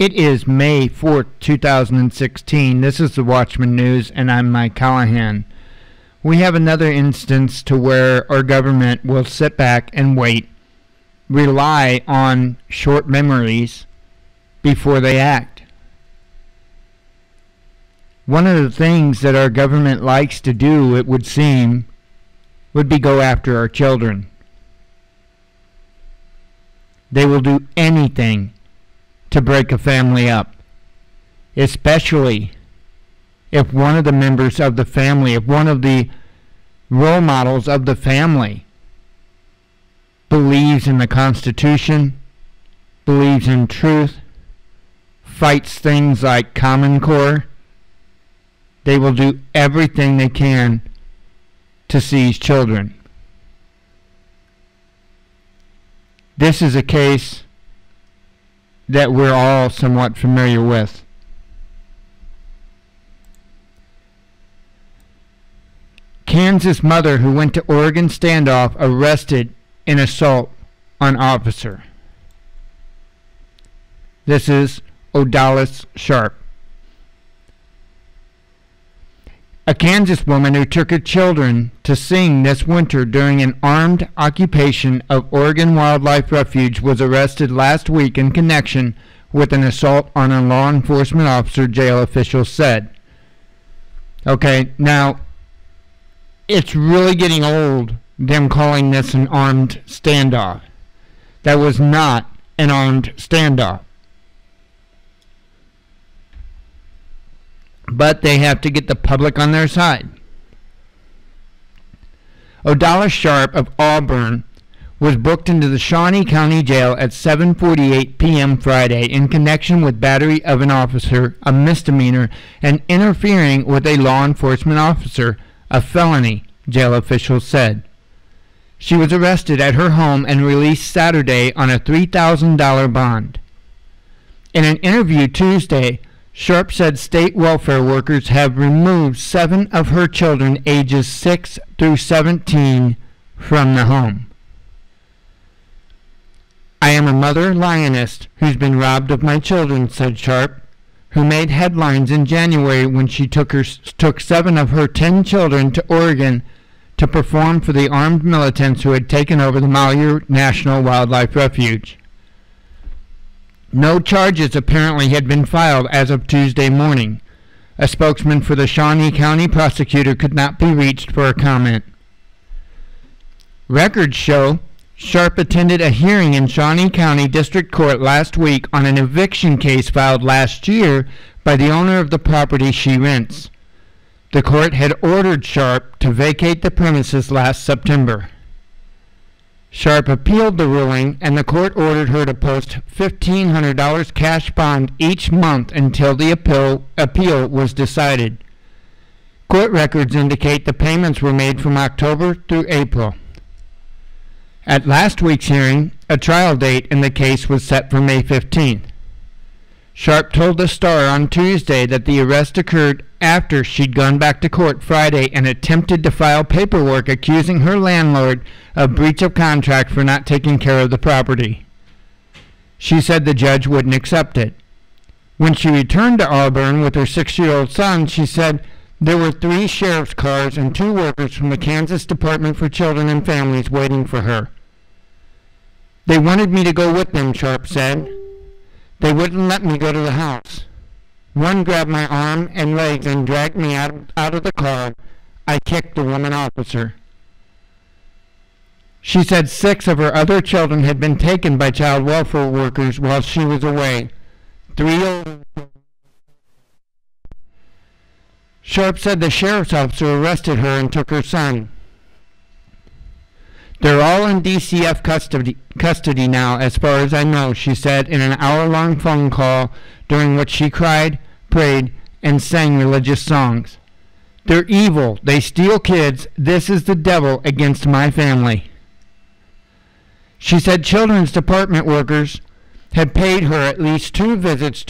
It is May 4th, 2016. This is the Watchman News, and I'm Mike Callahan. We have another instance to where our government will sit back and wait, rely on short memories before they act. One of the things that our government likes to do, it would seem, would be go after our children. They will do anything to break a family up, especially if one of the members of the family, if one of the role models of the family believes in the Constitution, believes in truth, fights things like Common Core. They will do everything they can to seize children. This is a case that we're all somewhat familiar with. Kansas mother who went to Oregon standoff arrested in assault on officer. This is Odalis Sharp. A Kansas woman who took her children to sing this winter during an armed occupation of Oregon Wildlife Refuge was arrested last week in connection with an assault on a law enforcement officer, jail officials said. Okay, now, it's really getting old, them calling this an armed standoff. That was not an armed standoff. But they have to get the public on their side. Odalis Sharp of Auburn was booked into the Shawnee County Jail at 7:48 p.m. Friday in connection with battery of an officer, a misdemeanor, and interfering with a law enforcement officer, a felony, jail officials said. She was arrested at her home and released Saturday on a $3,000 bond. In an interview Tuesday, Sharp said state welfare workers have removed 7 of her children ages 6 through 17 from the home. I am a mother lioness who's been robbed of my children, said Sharp, who made headlines in January when she took 7 of her 10 children to Oregon to perform for the armed militants who had taken over the Malheur National Wildlife Refuge. No charges apparently had been filed as of Tuesday morning. A spokesman for the Shawnee County prosecutor could not be reached for a comment. Records show Sharp attended a hearing in Shawnee County District Court last week on an eviction case filed last year by the owner of the property she rents. The court had ordered Sharp to vacate the premises last September. Sharp appealed the ruling, and the court ordered her to post $1,500 cash bond each month until the appeal was decided. Court records indicate the payments were made from October through April. At last week's hearing, a trial date in the case was set for May 15th. Sharp told the Star on Tuesday that the arrest occurred after she'd gone back to court Friday and attempted to file paperwork accusing her landlord of breach of contract for not taking care of the property. She said the judge wouldn't accept it. When she returned to Auburn with her 6-year-old son, she said there were 3 sheriff's cars and 2 workers from the Kansas Department for Children and Families waiting for her. They wanted me to go with them, Sharp said. They wouldn't let me go to the house. One grabbed my arm and legs and dragged me out of the car. I kicked the woman officer. She said 6 of her other children had been taken by child welfare workers while she was away. 3 older. Sharp said the sheriff's officer arrested her and took her son. They're all in DCF custody now, as far as I know, she said in an hour-long phone call during which she cried, prayed, and sang religious songs. They're evil. They steal kids. This is the devil against my family. She said Children's Department workers had paid her at least 2 visits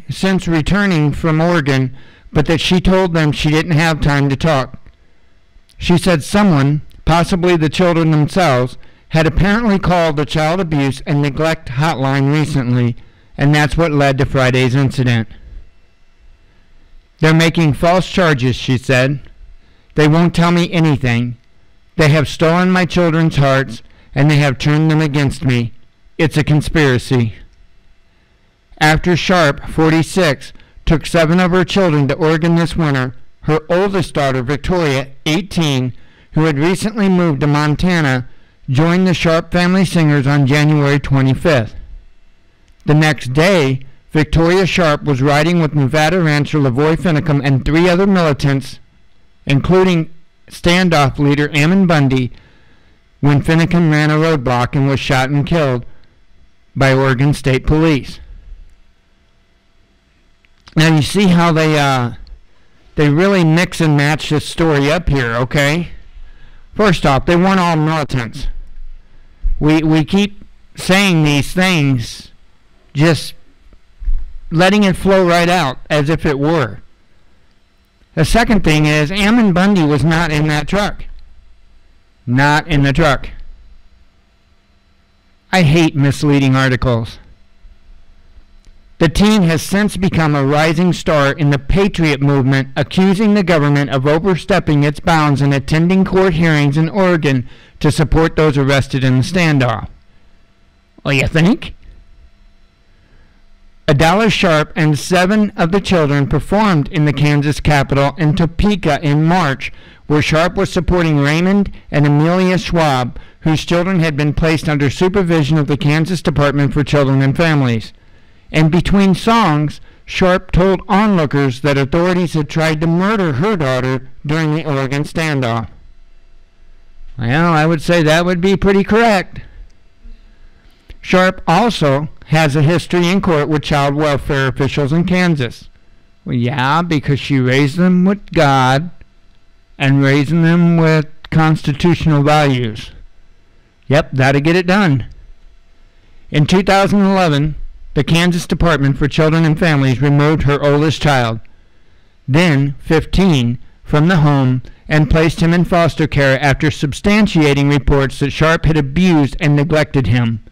since returning from Oregon, but that she told them she didn't have time to talk. She said someone, possibly the children themselves, had apparently called the child abuse and neglect hotline recently and that's what led to Friday's incident. They're making false charges, she said. They won't tell me anything. They have stolen my children's hearts, and they have turned them against me. It's a conspiracy. After Sharp, 46, took 7 of her children to Oregon this winter, her oldest daughter, Victoria, 18, who had recently moved to Montana, joined the Sharp family singers on January 25th. The next day, Victoria Sharp was riding with Nevada rancher Lavoy Finicum and 3 other militants, including standoff leader Ammon Bundy, when Finicum ran a roadblock and was shot and killed by Oregon State Police. Now you see how they really mix and match this story up here, okay? First off, they weren't all militants. We keep saying these things, just letting it flow right out as if it were. The second thing is, Ammon Bundy was not in that truck. Not in the truck. I hate misleading articles. The teen has since become a rising star in the Patriot movement, accusing the government of overstepping its bounds and attending court hearings in Oregon to support those arrested in the standoff. Well, you think? Adala Sharp and 7 of the children performed in the Kansas Capitol in Topeka in March, where Sharp was supporting Raymond and Amelia Schwab, whose children had been placed under supervision of the Kansas Department for Children and Families. And between songs, Sharp told onlookers that authorities had tried to murder her daughter during the Oregon standoff. Well, I would say that would be pretty correct. Sharp also has a history in court with child welfare officials in Kansas. Well, yeah, because she raised them with God and raising them with constitutional values. Yep, that'll get it done. In 2011, the Kansas Department for Children and Families removed her oldest child, then 15, from the home and placed him in foster care after substantiating reports that Sharp had abused and neglected him.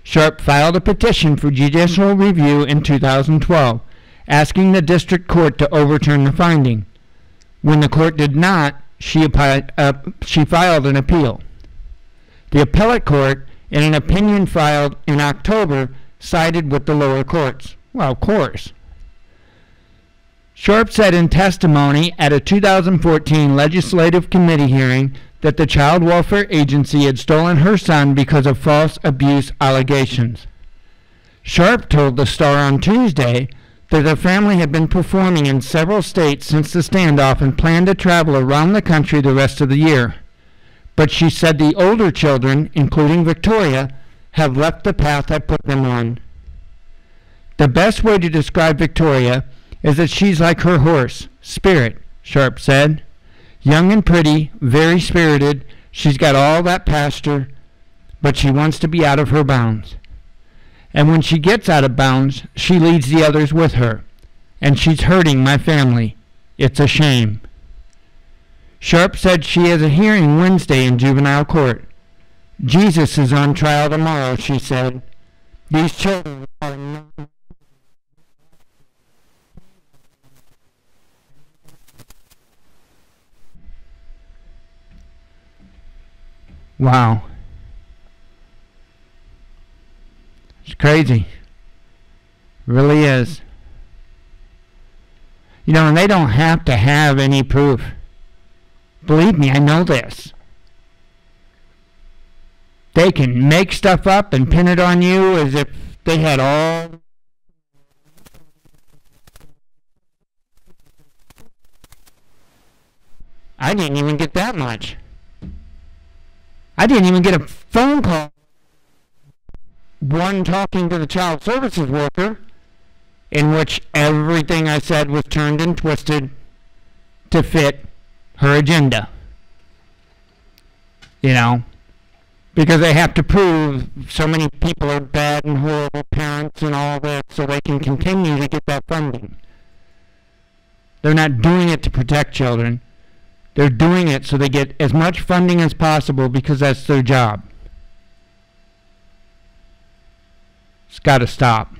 Sharp filed a petition for judicial review in 2012, asking the district court to overturn the finding. When the court did not, she filed an appeal. The appellate court, in an opinion filed in October, sided with the lower courts. Well, of course. Sharp said in testimony at a 2014 legislative committee hearing that the Child Welfare Agency had stolen her son because of false abuse allegations. Sharp told the Star on Tuesday that the family had been performing in several states since the standoff and planned to travel around the country the rest of the year. But she said the older children, including Victoria, have left the path I put them on. The best way to describe Victoria is that she's like her horse, Spirit, Sharp said. Young and pretty, very spirited, she's got all that pasture, but she wants to be out of her bounds. And when she gets out of bounds, she leads the others with her. And she's hurting my family. It's a shame. Sharp said she has a hearing Wednesday in juvenile court. Jesus is on trial tomorrow, she said. These children are not... Wow. It's crazy. It really is. You know, and they don't have to have any proof. Believe me, I know this. They can make stuff up and pin it on you as if they had all... I didn't even get that much. I didn't even get a phone call. One talking to the child services worker, in which everything I said was turned and twisted to fit her agenda. You know, because they have to prove so many people are bad and horrible parents and all that so they can continue to get that funding. They're not doing it to protect children. They're doing it so they get as much funding as possible because that's their job. It's got to stop.